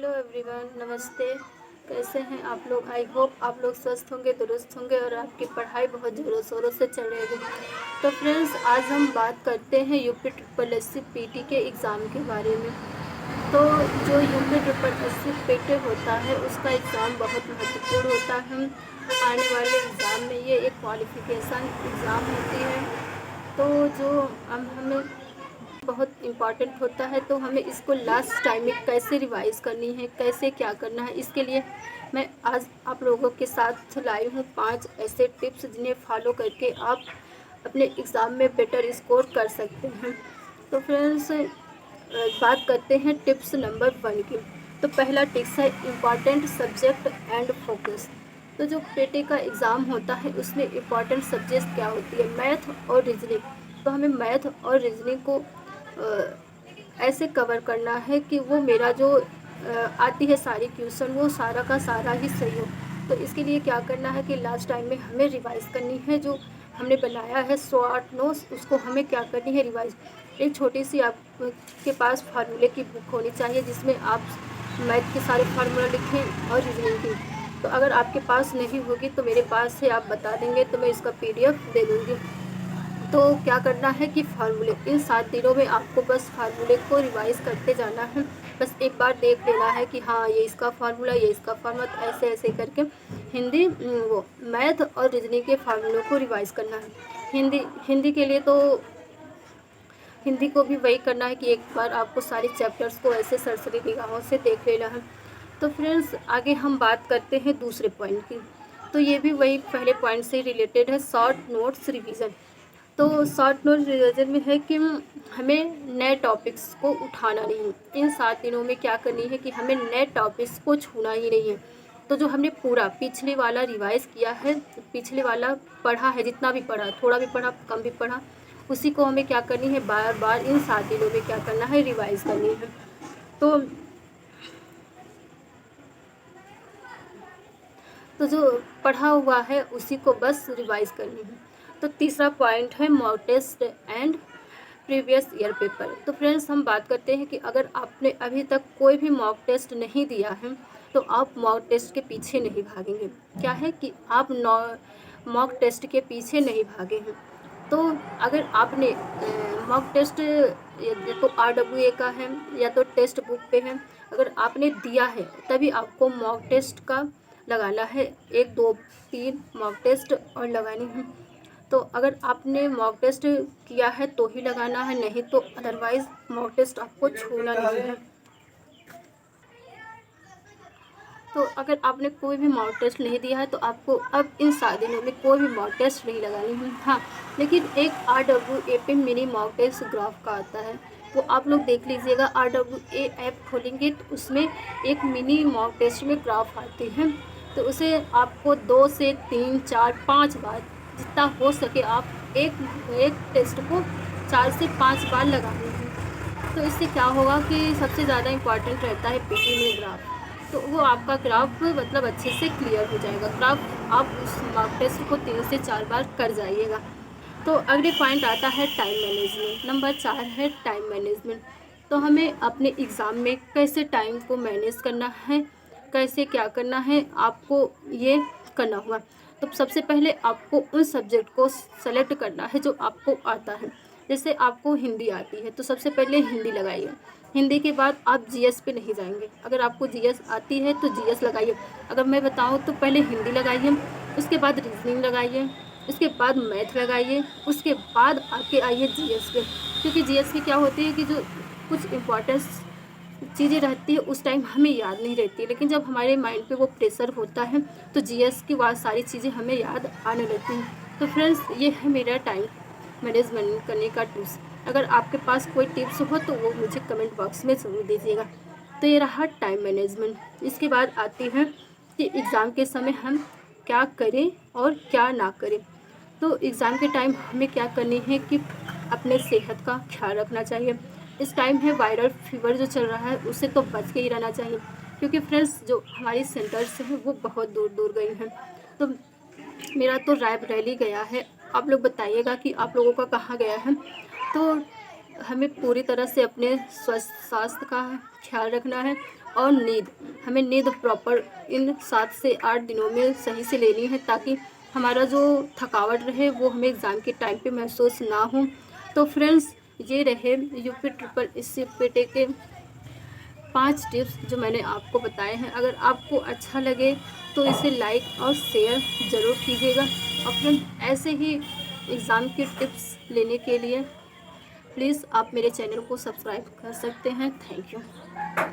Hello everyone, नमस्ते। कैसे हैं आप लोग? आई होप आप लोग स्वस्थ होंगे, दुरुस्त होंगे और आपकी पढ़ाई बहुत ज़ोरों शोरों से चल रही है। तो फ्रेंड्स, आज हम बात करते हैं यूपी ट्रिपल एससी पीटी के एग्ज़ाम के बारे में। तो जो यूपी ट्रिपल एससी पीटी होता है उसका एग्ज़ाम बहुत महत्वपूर्ण होता है। आने वाले एग्ज़ाम में ये एक क्वालिफ़िकेशन एग्ज़ाम होती है। तो जो हमें बहुत इम्पॉर्टेंट होता है, तो हमें इसको लास्ट टाइम में कैसे रिवाइज़ करनी है, कैसे क्या करना है, इसके लिए मैं आज आप लोगों के साथ लाई हूँ 5 ऐसे टिप्स जिन्हें फॉलो करके आप अपने एग्ज़ाम में बेटर स्कोर कर सकते हैं। तो फ्रेंड्स, बात करते हैं टिप्स नंबर 1 की। तो पहला टिप्स है इम्पॉर्टेंट सब्जेक्ट एंड फोकस। तो जो पीटी का एग्ज़ाम होता है उसमें इम्पॉर्टेंट सब्जेक्ट क्या होती है? मैथ और रीजनिंग। तो हमें मैथ और रीजनिंग को ऐसे कवर करना है कि वो मेरा जो आती है सारी क्वेश्चन वो सारा का सारा ही सही हो। तो इसके लिए क्या करना है कि लास्ट टाइम में हमें रिवाइज़ करनी है। जो हमने बनाया है शॉर्ट नोट्स, उसको हमें क्या करनी है, रिवाइज़। एक छोटी सी आपके पास फार्मूले की बुक होनी चाहिए जिसमें आप मैथ के सारे फार्मूला लिखें और रीजनिंग की। तो अगर आपके पास नहीं होगी तो मेरे पास से आप बता देंगे तो मैं इसका PDF दे दूँगी। तो क्या करना है कि फार्मूले इन 7 दिनों में आपको बस फार्मूले को रिवाइज़ करते जाना है। बस एक बार देख लेना है कि हाँ, ये इसका फार्मूला, ये इसका फार्मूला, तो ऐसे ऐसे करके हिंदी वो मैथ और रीजनिंग के फार्मूलों को रिवाइज़ करना है। हिंदी के लिए तो हिंदी को भी वही करना है कि एक बार आपको सारे चैप्टर्स को ऐसे सरसरी निगाहों से देख लेना है। तो फ्रेंड्स, आगे हम बात करते हैं दूसरे पॉइंट की। तो ये भी वही पहले पॉइंट से रिलेटेड है, शॉर्ट नोट्स रिवीजन। तो शॉर्ट नोट रिवीजन में है कि हमें नए टॉपिक्स को उठाना नहीं है। इन 7 दिनों में क्या करनी है कि हमें नए टॉपिक्स को छूना ही नहीं है। तो जो हमने पूरा पिछले वाला रिवाइज़ किया है, पिछले वाला पढ़ा है, जितना भी पढ़ा, थोड़ा भी पढ़ा, कम भी पढ़ा, उसी को हमें क्या करनी है, बार बार इन 7 दिनों में क्या करना है, रिवाइज़ करनी है। तो जो पढ़ा हुआ है उसी को बस रिवाइज़ करनी है। तो तीसरा पॉइंट है mock test and previous year paper. तो फ्रेंड्स, हम बात करते हैं कि अगर आपने अभी तक कोई भी मॉक टेस्ट नहीं दिया है तो आप मॉक टेस्ट के पीछे नहीं भागेंगे। क्या है कि आप मॉक टेस्ट के पीछे नहीं भागे हैं। तो अगर आपने मॉक टेस्ट या तो RWA का है या तो टेक्स्ट बुक पे है, अगर आपने दिया है तभी आपको मॉक टेस्ट का लगाना है। 1 2 3 मॉक टेस्ट और लगानी है। तो अगर आपने मॉक टेस्ट किया है तो ही लगाना है, नहीं तो अदरवाइज़ मॉक टेस्ट आपको छूना नहीं है। तो अगर आपने कोई भी मॉक टेस्ट नहीं दिया है तो आपको अब इन 7 दिनों में कोई भी मॉक टेस्ट नहीं लगानी है। हाँ, लेकिन एक RWA पे मिनी मॉक टेस्ट ग्राफ का आता है, वो आप लोग देख लीजिएगा। RWA ऐप खोलेंगे तो उसमें एक मिनी मॉक टेस्ट में ग्राफ आती है। तो उसे आपको 2 से 3 4 5 बार, जितना हो सके आप एक टेस्ट को 4 से 5 बार लगानी है। तो इससे क्या होगा कि सबसे ज़्यादा इम्पॉर्टेंट रहता है पीटी में ग्राफ। तो वो आपका ग्राफ मतलब अच्छे से क्लियर हो जाएगा। ग्राफ आप उस मॉक टेस्ट को 3 से 4 बार कर जाइएगा। तो अगले पॉइंट आता है टाइम मैनेजमेंट। नंबर 4 है टाइम मैनेजमेंट। तो हमें अपने एग्ज़ाम में कैसे टाइम को मैनेज करना है, कैसे क्या करना है, आपको ये करना होगा। तो सबसे पहले आपको उन सब्जेक्ट को सेलेक्ट करना है जो आपको आता है। जैसे आपको हिंदी आती है तो सबसे पहले हिंदी लगाइए। हिंदी के बाद आप GS पे नहीं जाएंगे। अगर आपको GS आती है तो GS लगाइए। अगर मैं बताऊं तो पहले हिंदी लगाइए, उसके बाद रीजनिंग लगाइए, उसके बाद मैथ लगाइए, उसके बाद आके आइए GS पे। क्योंकि GS की क्या होती है कि जो कुछ इम्पोर्टेंस चीज़ें रहती है उस टाइम हमें याद नहीं रहती, लेकिन जब हमारे माइंड पे वो प्रेशर होता है तो GS की बाद सारी चीज़ें हमें याद आने लगती हैं। तो फ्रेंड्स, ये है मेरा टाइम मैनेजमेंट करने का टिप्स। अगर आपके पास कोई टिप्स हो तो वो मुझे कमेंट बॉक्स में ज़रूर दीजिएगा। तो ये रहा टाइम मैनेजमेंट। इसके बाद आती है कि एग्ज़ाम के समय हम क्या करें और क्या ना करें। तो एग्ज़ाम के टाइम हमें क्या करनी है कि अपने सेहत का ख्याल रखना चाहिए। इस टाइम है वायरल फीवर जो चल रहा है उससे तो बच के ही रहना चाहिए, क्योंकि फ्रेंड्स जो हमारी सेंटर्स हैं वो बहुत दूर दूर गई हैं। तो मेरा तो रायबरेली गया है। आप लोग बताइएगा कि आप लोगों का कहाँ गया है। तो हमें पूरी तरह से अपने स्वास्थ्य का ख्याल रखना है और नींद, हमें नींद प्रॉपर इन 7 से 8 दिनों में सही से लेनी है, ताकि हमारा जो थकावट रहे वो हमें एग्ज़ाम के टाइम पे महसूस ना हो। तो फ्रेंड्स, ये रहे यूपी ट्रिपल एससी पेटे के 5 टिप्स जो मैंने आपको बताए हैं। अगर आपको अच्छा लगे तो इसे लाइक और शेयर ज़रूर कीजिएगा। और फ्रेंड, ऐसे ही एग्ज़ाम के टिप्स लेने के लिए प्लीज़ आप मेरे चैनल को सब्सक्राइब कर सकते हैं। Thank you.